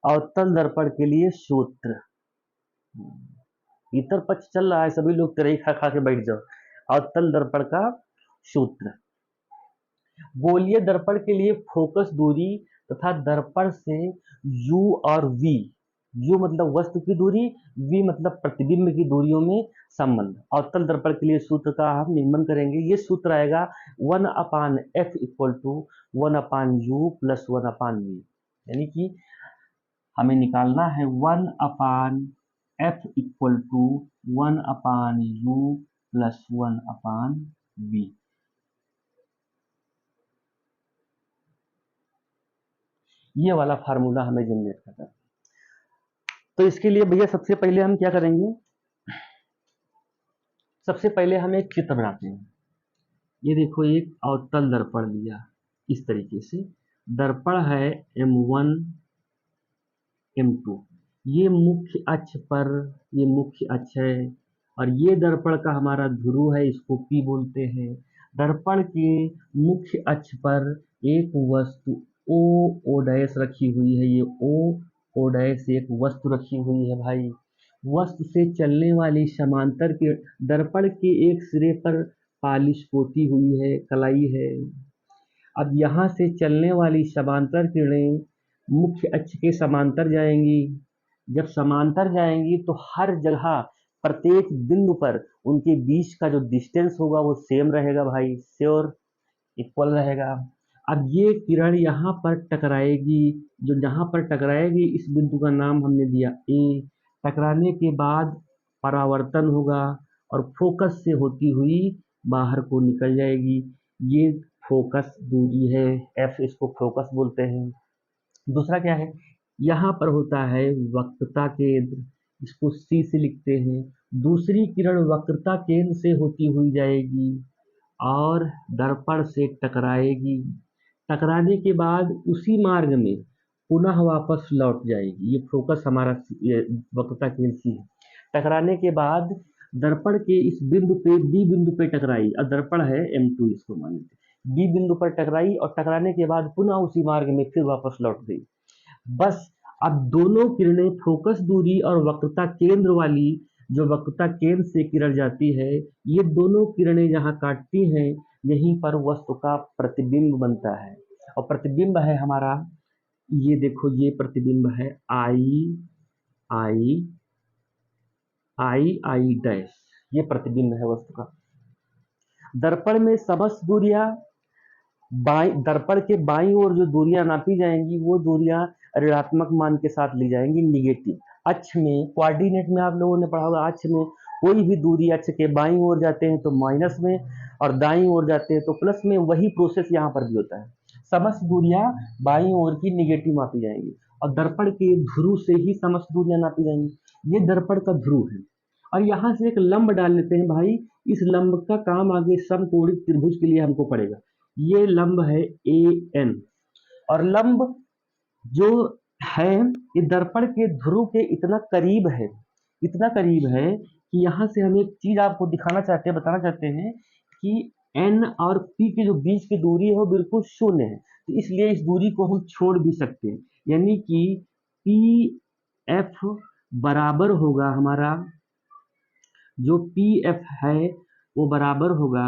अवतल दर्पण के लिए सूत्र, इतर पक्ष चल रहा है, सभी लोग तेरे ही खा खा के बैठ जाओ। अवतल दर्पण का सूत्र, गोलीय दर्पण के लिए फोकस दूरी तथा दर्पण से u और v, u मतलब वस्तु की दूरी, v मतलब प्रतिबिंब की दूरियों में संबंध। अवतल दर्पण के लिए सूत्र का हम निगमन करेंगे। ये सूत्र आएगा 1/f equal to 1/u plus 1/v, यानी कि हमें निकालना है 1/f equal to 1/u plus 1/v। ये वाला फार्मूला हमें जनरेट करना है। तो इसके लिए भैया सबसे पहले हम क्या करेंगे, सबसे पहले हम एक चित्र बनाते हैं। ये देखो एक अवतल दर्पण लिया, इस तरीके से दर्पण है M1 M2, ये मुख्य अक्ष पर, ये मुख्य अक्ष है और ये दर्पण का हमारा ध्रुव है, इसको P बोलते हैं। दर्पण के मुख्य अक्ष पर एक वस्तु O डैश रखी हुई है, ये O डैश एक वस्तु रखी हुई है भाई। वस्तु से चलने वाली समांतर के दर्पण के एक सिरे पर पालिश पोती हुई है, कलाई है। अब यहाँ से चलने वाली समांतर किरणें मुख्य अक्ष के समांतर जाएंगी। जब समांतर जाएंगी तो हर जगह प्रत्येक बिंदु पर उनके बीच का जो डिस्टेंस होगा वो सेम रहेगा भाई, श्योर इक्वल रहेगा। अब ये किरण यहाँ पर टकराएगी, जो जहाँ पर टकराएगी इस बिंदु का नाम हमने दिया ए। टकराने के बाद परावर्तन होगा और फोकस से होती हुई बाहर को निकल जाएगी। ये फोकस दूरी है, एफ इसको फोकस बोलते हैं। दूसरा क्या है, यहाँ पर होता है वक्रता केंद्र, इसको सी से लिखते हैं। दूसरी किरण वक्रता केंद्र से होती हुई जाएगी और दर्पण से टकराएगी। टकराने के बाद उसी मार्ग में पुनः वापस लौट जाएगी। ये फोकस हमारा वक्रता केंद्र सी है। टकराने के बाद दर्पण के इस बिंदु पे, बी बिंदु पे टकराई, और दर्पण है M2 इसको मान लेते, बी बिंदु पर टकराई और टकराने के बाद पुनः उसी मार्ग में फिर वापस लौट गई। बस अब दोनों किरणें फोकस दूरी और वक्रता केंद्र वाली, जो वक्रता केंद्र से किरण जाती है, ये दोनों किरणें जहाँ काटती हैं यहीं पर वस्तु का प्रतिबिंब बनता है। और प्रतिबिंब है हमारा, ये देखो ये प्रतिबिंब है आई आई आई आई डैश, ये प्रतिबिंब है वस्तु का। दर्पण में समस्त दूरियां, दर्पण के बाईं ओर जो दूरियां नापी जाएंगी वो दूरियां ऋणात्मक मान के साथ ली जाएंगी, निगेटिव। अक्ष में, कोऑर्डिनेट में आप लोगों ने पढ़ा होगा, अक्ष में कोई भी दूरी अक्ष के बाईं ओर जाते हैं तो माइनस में और दाईं ओर जाते हैं तो प्लस में। वही प्रोसेस यहाँ पर भी होता है। समस्त दूरियां बाईं ओर की निगेटिव मापी जाएंगी और दर्पण के ध्रुव से ही समस्त दूरियां नापी जाएंगी। ये दर्पण का ध्रुव है और यहाँ से एक लंब डाल लेते हैं भाई। इस लंब का काम आगे समकोणिक त्रिभुज के लिए हमको पड़ेगा। ये लंब है AN और लंब जो है ये दर्पण के ध्रुव के इतना करीब है, इतना करीब है कि यहाँ से हम एक चीज आपको दिखाना चाहते हैं, बताना चाहते हैं कि N और P के जो बीच की दूरी है वो बिल्कुल शून्य है। तो इसलिए इस दूरी को हम छोड़ भी सकते हैं, यानी कि PF बराबर होगा हमारा, जो PF है वो बराबर होगा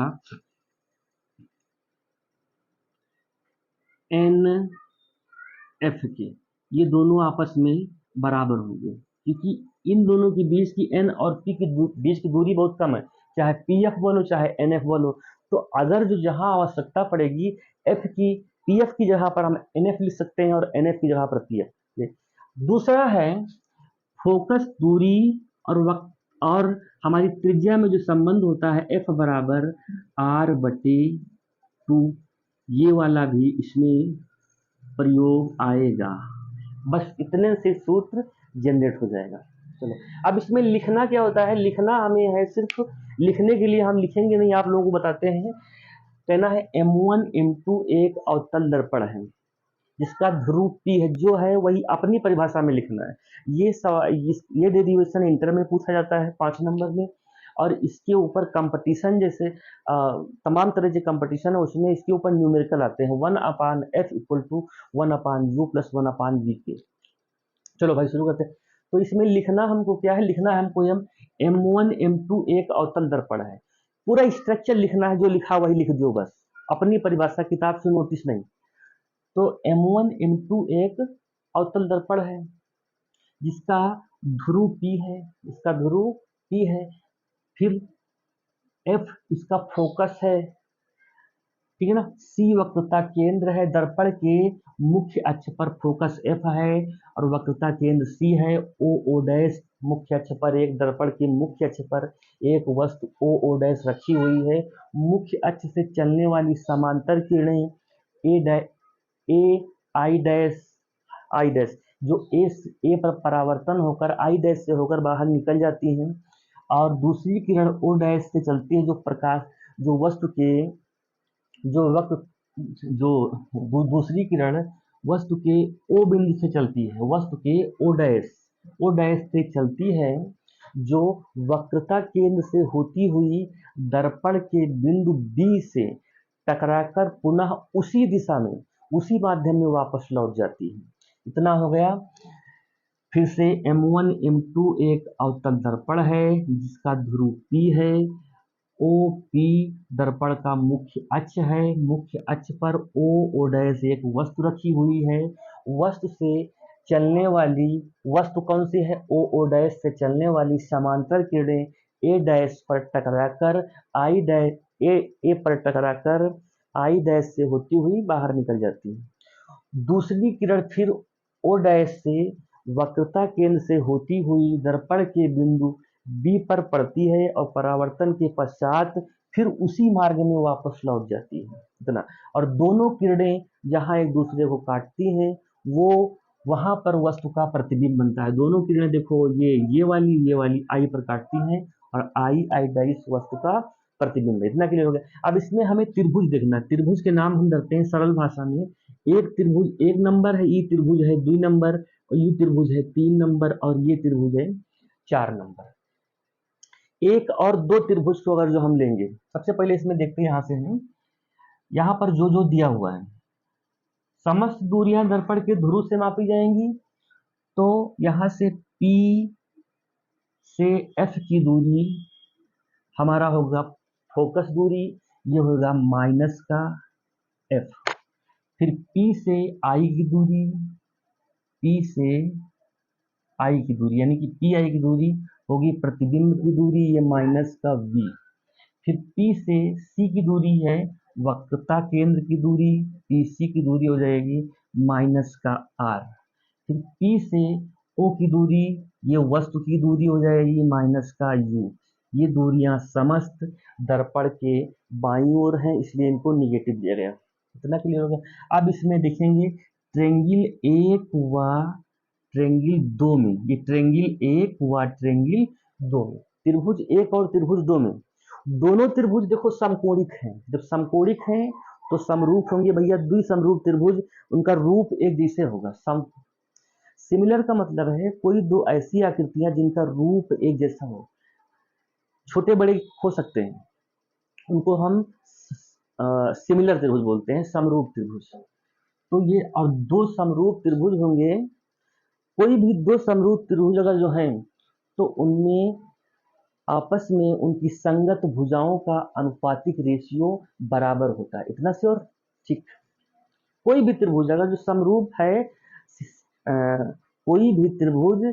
NF के। ये दोनों आपस में बराबर होंगे क्योंकि इन दोनों के बीच की N और P की बीच की दूरी बहुत कम है, चाहे PF बोलो चाहे NF बोलो। तो अगर जो जहां आवश्यकता पड़ेगी F की, PF की जगह पर हम NF लिख सकते हैं और NF की जगह पर PF। दूसरा है फोकस दूरी और हमारी त्रिज्या में जो संबंध होता है F बराबर R/2, ये वाला भी इसमें प्रयोग आएगा। बस इतने से सूत्र जनरेट हो जाएगा। चलो अब इसमें लिखना क्या होता है, लिखना हमें है सिर्फ लिखने के लिए, हम लिखेंगे नहीं, आप लोगों को बताते हैं। कहना है M1 M2 एक अवतल दर्पण है जिसका ध्रुव P है, जो है वही अपनी परिभाषा में लिखना है। ये डेरिवेशन इंटर में पूछा जाता है 5 नंबर में, और इसके ऊपर कंपटीशन जैसे तमाम तरह के कंपटीशन है उसमें इसके ऊपर न्यूमेरिकल आते हैं 1/f equal to 1/u plus 1/v के। चलो भाई शुरू करते हैं। तो इसमें लिखना हमको क्या है, लिखना है हमको M1 M2 एक अवतल दर्पण है। पूरा स्ट्रक्चर लिखना है, जो लिखा वही लिख दो बस, अपनी परिभाषा किताब से नोटिस नहीं। तो M1 M2 एक अवतल दर्पण है जिसका ध्रुव P है, इसका ध्रुव P है। फिर F इसका फोकस है, ठीक है ना। C वक्रता केंद्र है, दर्पण के मुख्य अक्ष पर फोकस F है और वक्रता केंद्र C है। O डैश मुख्य अक्ष पर, एक दर्पण के मुख्य अक्ष पर एक वस्तु O डैश रखी हुई है। मुख्य अक्ष से चलने वाली समांतर किरणें आई डैश जो ए पर परावर्तन होकर आई डैश से होकर बाहर निकल जाती हैं, और दूसरी किरण O डैश से चलती है, जो प्रकाश जो वस्तु के जो वक्त जो दूसरी किरण वस्तु के ओ बिंदु से चलती है, वस्तु के ओ डैश से चलती है, जो वक्रता केंद्र से होती हुई दर्पण के बिंदु बी से टकराकर पुनः उसी दिशा में, उसी माध्यम में वापस लौट जाती है। इतना हो गया। फिर से M1 M2 एक अवतल दर्पण है जिसका ध्रुव P है। OP दर्पण का मुख्य अक्ष है, मुख्य अक्ष पर O डैश एक वस्तु रखी हुई है। वस्तु से चलने वाली, वस्तु कौन सी है, O डैश से चलने वाली समांतर किरणें A डैश पर टकराकर A पर टकराकर I डैश से होती हुई बाहर निकल जाती है। दूसरी किरण फिर O डैश से वक्रता केंद्र से होती हुई दर्पण के बिंदु बी पर पड़ती है और परावर्तन के पश्चात फिर उसी मार्ग में वापस लौट जाती है। इतना। और दोनों किरणें जहां एक दूसरे को काटती हैं, वो वहां पर वस्तु का प्रतिबिंब बनता है। दोनों किरणें देखो, ये वाली आई पर काटती हैं और आई डैश वस्तु का प्रतिबिंब है। इतना क्लियर हो गया। अब इसमें हमें त्रिभुज देखना है। त्रिभुज के नाम हम रखते हैं सरल भाषा में। एक त्रिभुज 1 नंबर है, ई त्रिभुज है 2 नंबर, और यू त्रिभुज है 3 नंबर, और ये त्रिभुज है 4 नंबर। एक और दो त्रिभुज को अगर जो हम लेंगे, सबसे पहले इसमें देखते हैं, यहां से हम यहां पर जो दिया हुआ है, समस्त दूरियां दर्पण के ध्रुव से मापी जाएंगी। तो यहां से P से F की दूरी हमारा होगा फोकस दूरी, ये होगा माइनस का F। फिर P से I की दूरी, P से I की दूरी यानी कि PI की दूरी होगी प्रतिबिंब की दूरी, ये माइनस का V। फिर P से C की दूरी है वक्रता केंद्र की दूरी, PC की दूरी हो जाएगी माइनस का R। फिर P से O की दूरी, ये वस्तु की दूरी हो जाएगी माइनस का U। ये दूरियां समस्त दर्पण के बाईं ओर हैं, इसलिए इनको निगेटिव दिया गया। इतना क्लियर हो गया। अब इसमें देखेंगे ट्रेंगल 1 व ट्रेंगल 2 में, ये ट्रेंगल 1 व ट्रेंगल 2 में, त्रिभुज 1 और त्रिभुज 2 में दोनों त्रिभुज देखो समकोणिक हैं। जब समकोणिक हैं तो समरूप होंगे भैया। द्विसमरूप त्रिभुज, उनका रूप एक जैसे होगा। सिमिलर का मतलब है कोई दो ऐसी आकृतियां जिनका रूप एक जैसा हो, छोटे बड़े हो सकते हैं, उनको हम सिमिलर त्रिभुज बोलते हैं, समरूप त्रिभुज। तो ये और दो समरूप त्रिभुज होंगे, कोई भी दो समरूप त्रिभुज अगर जो है तो उनमें आपस में उनकी संगत भुजाओं का अनुपातिक रेशियो बराबर होता है। इतना श्योर, ठीक। कोई भी त्रिभुज अगर जो समरूप है, कोई भी त्रिभुज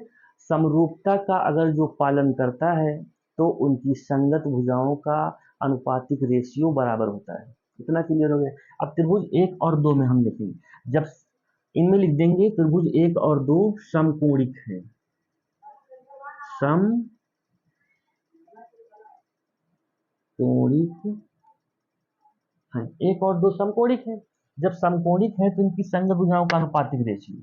समरूपता का अगर जो पालन करता है तो उनकी संगत भुजाओं का अनुपातिक रेशियो बराबर होता है। इतना क्लियर हो गया। अब त्रिभुज 1 और 2 में हम लिखेंगे, जब इनमें लिख देंगे त्रिभुज 1 और 2 समकोणिक है, समकोणिक है, 1 और 2 समकोणिक है। जब समकोणिक है तो इनकी संगत भुजाओं का अनुपातिक रेशियो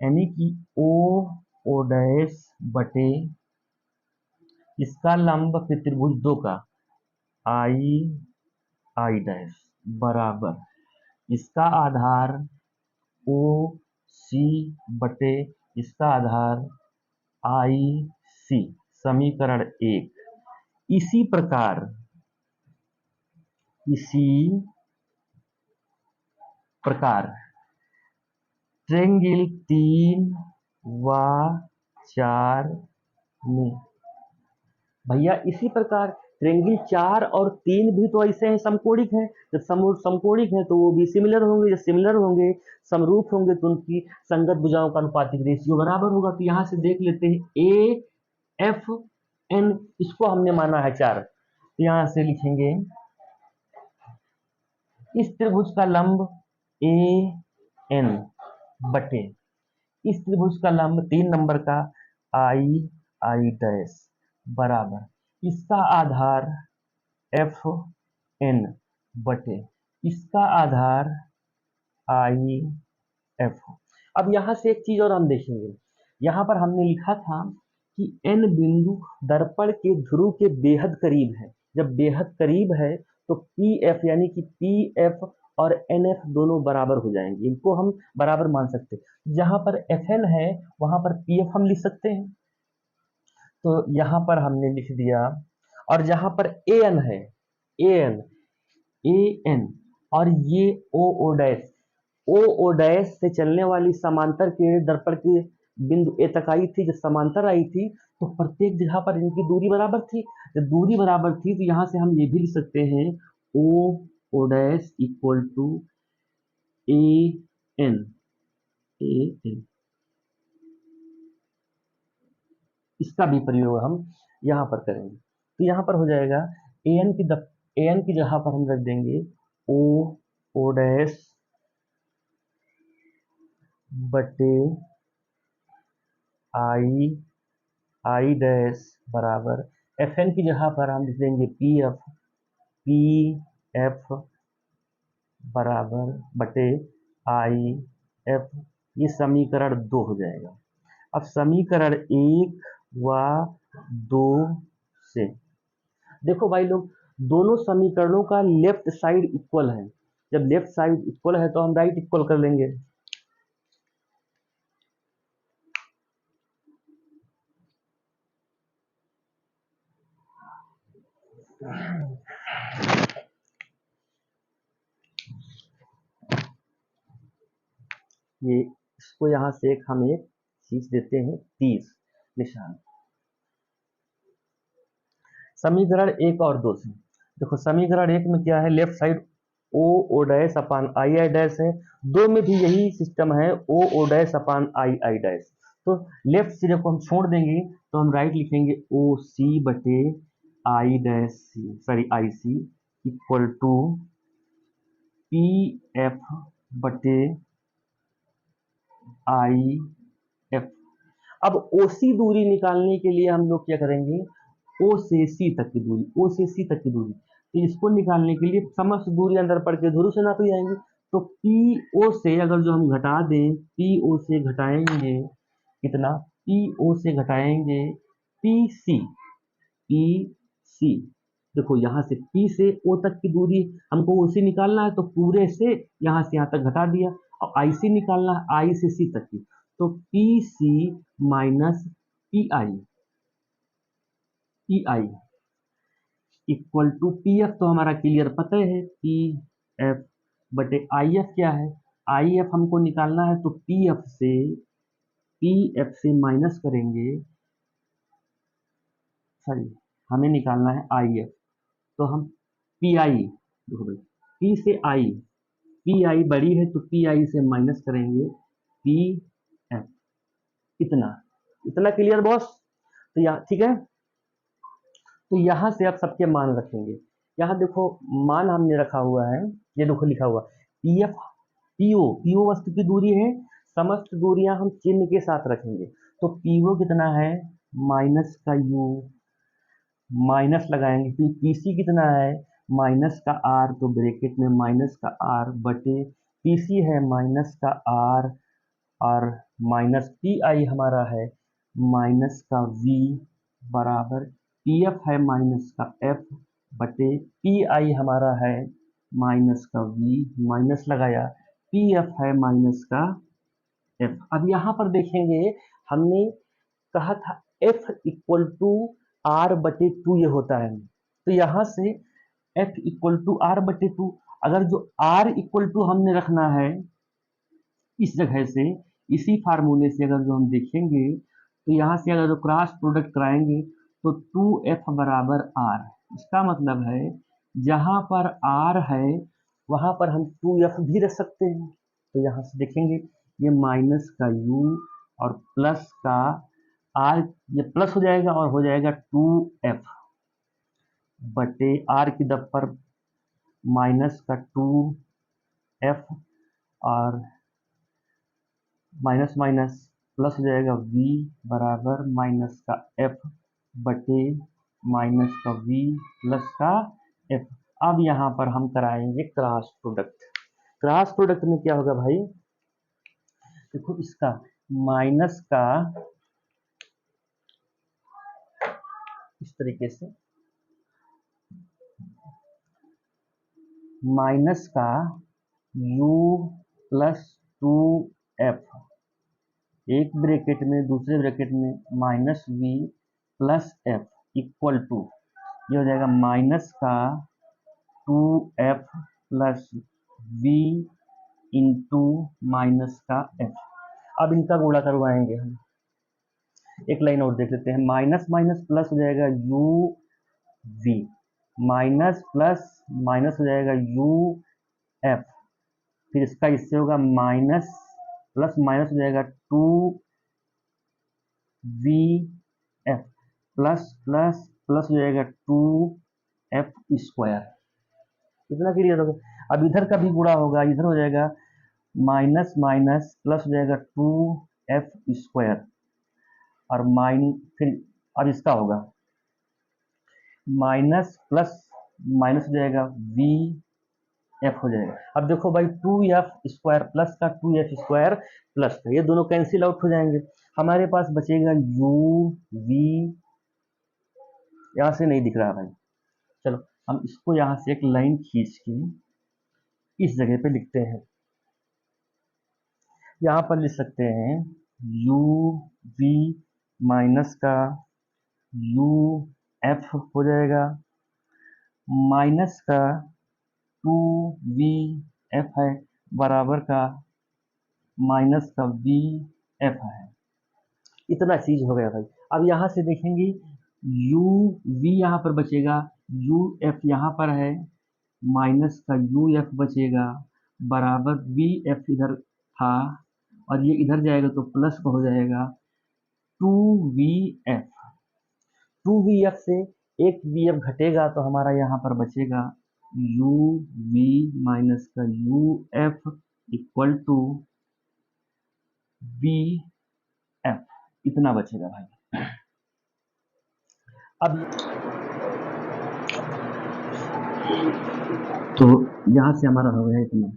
यानी कि ओ डैश बटे इसका लंब फिर त्रिभुज 2 का आई डैश बराबर इसका आधार ओ सी बटे इसका आधार आई सी, समीकरण 1। इसी प्रकार ट्रेंगल 3 4 में। भैया इसी प्रकार ट्रेंगल 4 और 3 भी तो ऐसे हैं, समकोणिक हैं। जब समकोणिक हैं तो वो भी सिमिलर होंगे, जब सिमिलर होंगे समरूप होंगे तो उनकी संगत भुजाओं का अनुपातिक रेशियो बराबर होगा। तो यहाँ से देख लेते हैं ए एफ एन, इसको हमने माना है 4। तो यहाँ से लिखेंगे इस त्रिभुज का लंब ए एन बटे इस त्रिभुज का लंब 3 नंबर का आई आई डैश बराबर इसका आधार एफ एन बटे इसका आधार आई एफ। अब यहां से एक चीज और हम देखेंगे, यहां पर हमने लिखा था कि एन बिंदु दर्पण के ध्रुव के बेहद करीब है। जब बेहद करीब है तो पी एफ यानी कि पी एफ और एन एफ दोनों बराबर हो जाएंगे, इनको हम बराबर मान सकते हैं। जहां पर एफ एन है वहां पर पी एफ हम लिख सकते हैं, तो यहां पर हमने लिख दिया। और जहां पर ए एन है, ए एन ए एन और ये ओ ओ डैश, ओ ओ डैश से चलने वाली समांतर किरणें दर्पण के बिंदु ए तक आई थी। जब समांतर आई थी तो प्रत्येक जगह पर इनकी दूरी बराबर थी। जब दूरी बराबर थी तो यहां से हम ये भी लिख सकते हैं O O dash equal to A N A N. इसका भी प्रयोग हम यहाँ पर करेंगे। तो यहाँ पर हो जाएगा ए एन की जगह पर हम रख देंगे ओ ओ डैश बटे आई आई डैश बराबर एफ एन की जगह पर हम लिख देंगे पी एफ बराबर बटे आई एफ। ये समीकरण 2 हो जाएगा। अब समीकरण 1 व 2 से देखो भाई लोग, दोनों समीकरणों का लेफ्ट साइड इक्वल है। जब लेफ्ट साइड इक्वल है तो हम राइट इक्वल कर लेंगे। ये इसको यहां से हम एक चीज देते हैं 30 निशान। समीकरण 1 और 2 से देखो, समीकरण 1 में क्या है, left side O O dash upon I I dash है। 2 में भी यही सिस्टम है, O O dash upon I I dash. तो लेफ्ट सिरे को हम छोड़ देंगे तो हम राइट लिखेंगे ओ सी बटे I dash C, sorry I C equal to P F बटे आई एफ। अब ओसी दूरी निकालने के लिए हम लोग क्या करेंगे, ओ से सी तक की दूरी, ओ से सी तक की दूरी, तो इसको निकालने के लिए समस्त दूरी अंदर पढ़ के ध्रुव से नापी जाएंगे। तो पी ओ से अगर जो हम घटा दें, पी ओ से घटाएंगे कितना, पी ओ से घटाएंगे पी सी, पी सी। देखो यहाँ से P से O तक की दूरी हमको OC निकालना है, तो पूरे से यहाँ से यहाँ तक घटा दिया। और IC निकालना है, I से C तक की, तो PC minus PI equal to PF। तो हमारा क्लियर पता है, PF बटे IF क्या है, IF हमको निकालना है, तो PF से माइनस करेंगे, सॉरी हमें निकालना है IF, तो हम PI, देखो भाई P से I, PI बड़ी है तो PI से माइनस करेंगे PF। इतना इतना क्लियर बॉस? तो यहाँ ठीक है। तो यहाँ से आप सबके मान रखेंगे। यहाँ देखो मान हमने रखा हुआ है, ये देखो लिखा हुआ PF PO वस्तु की दूरी है। समस्त दूरियां हम चिन्ह के साथ रखेंगे। तो PO कितना है, माइनस का U, माइनस लगाएंगे, फिर PC कितना है, माइनस का R, तो ब्रैकेट में माइनस का R बटे PC है माइनस का R, और माइनस PI हमारा है माइनस का V बराबर PF है माइनस का F बटे PI हमारा है माइनस का V, माइनस लगाया, PF है माइनस का F। अब यहाँ पर देखेंगे, हमने कहा था F इक्वल टू R बटे 2 ये होता है। तो यहाँ से F इक्वल टू R बटे 2, अगर जो R इक्वल टू हमने रखना है इस जगह से, इसी फार्मूले से अगर जो हम देखेंगे तो यहाँ से अगर जो क्रॉस प्रोडक्ट कराएंगे तो 2f बराबर r, इसका मतलब है जहाँ पर r है वहाँ पर हम 2f भी रख सकते हैं। तो यहाँ से देखेंगे ये माइनस का u और प्लस का r, ये प्लस हो जाएगा और हो जाएगा 2f बटे r की दब पर माइनस का 2f और माइनस माइनस प्लस हो जाएगा v बराबर माइनस का f बटे माइनस का v प्लस का f। अब यहाँ पर हम कराएंगे क्रॉस प्रोडक्ट। क्रॉस प्रोडक्ट में क्या होगा भाई, देखो इसका माइनस का इस तरीके से माइनस का u प्लस 2f, एक ब्रैकेट में दूसरे ब्रैकेट में minus v plus f equal to, ये हो जाएगा माइनस का 2f plus v into minus का f। अब इनका गुणा करवाएंगे हम, एक लाइन और देख लेते हैं, माइनस माइनस प्लस हो जाएगा u v, minus plus minus हो जाएगा u f, फिर इसका इससे होगा माइनस प्लस माइनस हो जाएगा 2 v f plus plus plus हो जाएगा 2 f स्क्वायर। कितना क्लियर होगा। अब इधर का भी गुणा होगा, इधर हो जाएगा माइनस माइनस प्लस हो जाएगा 2 f स्क्वायर और फिर अब इसका होगा माइनस प्लस माइनस हो जाएगा v f हो जाएगा। अब देखो भाई 2f स्क्वायर प्लस का 2f स्क्वायर प्लस का, ये दोनों कैंसिल आउट हो जाएंगे, हमारे पास बचेगा u v, यहाँ से नहीं दिख रहा भाई, चलो हम इसको यहाँ से एक लाइन खींच के इस जगह पे लिखते हैं, यहाँ पर लिख सकते हैं u v माइनस का u f हो जाएगा माइनस का 2v f है बराबर का माइनस का v f है। इतना चीज हो गया भाई। अब यहाँ से देखेंगे u v यहाँ पर बचेगा, u f यहाँ पर है, माइनस का u f बचेगा बराबर v f इधर था और ये इधर जाएगा तो प्लस का हो जाएगा 2vf। 2vf से एक vf घटेगा तो हमारा यहाँ पर बचेगा u v माइनस का u f equal to v f, इतना बचेगा भाई। अब तो यहाँ से हमारा हो गया इतना।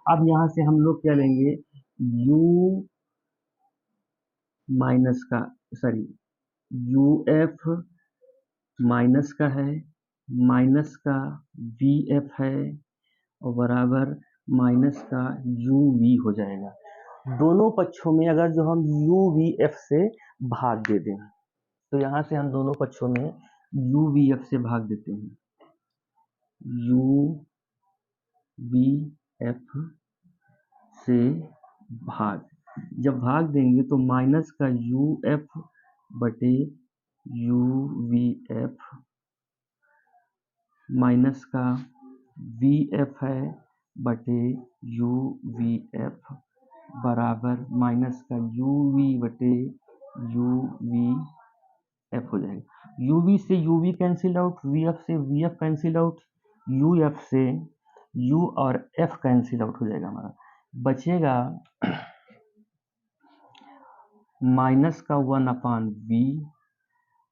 अब यहाँ से हम लोग क्या लेंगे, u माइनस का सॉरी uf माइनस का है, माइनस का vf है और बराबर माइनस का uv हो जाएगा। दोनों पक्षों में अगर जो हम uvf से भाग दे दें तो यहाँ से हम दोनों पक्षों में uvf से भाग देते हैं, uvf से भाग, जब भाग देंगे तो माइनस का uf बटे uvf माइनस का vf है बटे uvf बराबर माइनस का uv बटे uvf हो जाएगा। uv से uv कैंसिल आउट, vf से vf कैंसिल आउट, uf से u और f कैंसिल आउट हो जाएगा, हमारा बचेगा माइनस का 1/v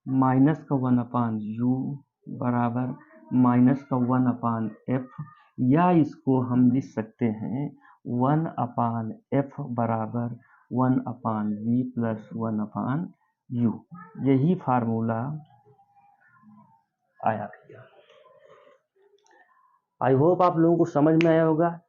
माइनस का 1/u बराबर माइनस का 1/f, या इसको हम लिख सकते हैं 1/f बराबर 1/v प्लस 1/u। यही फार्मूला आया। आई होप आप लोगों को समझ में आया होगा।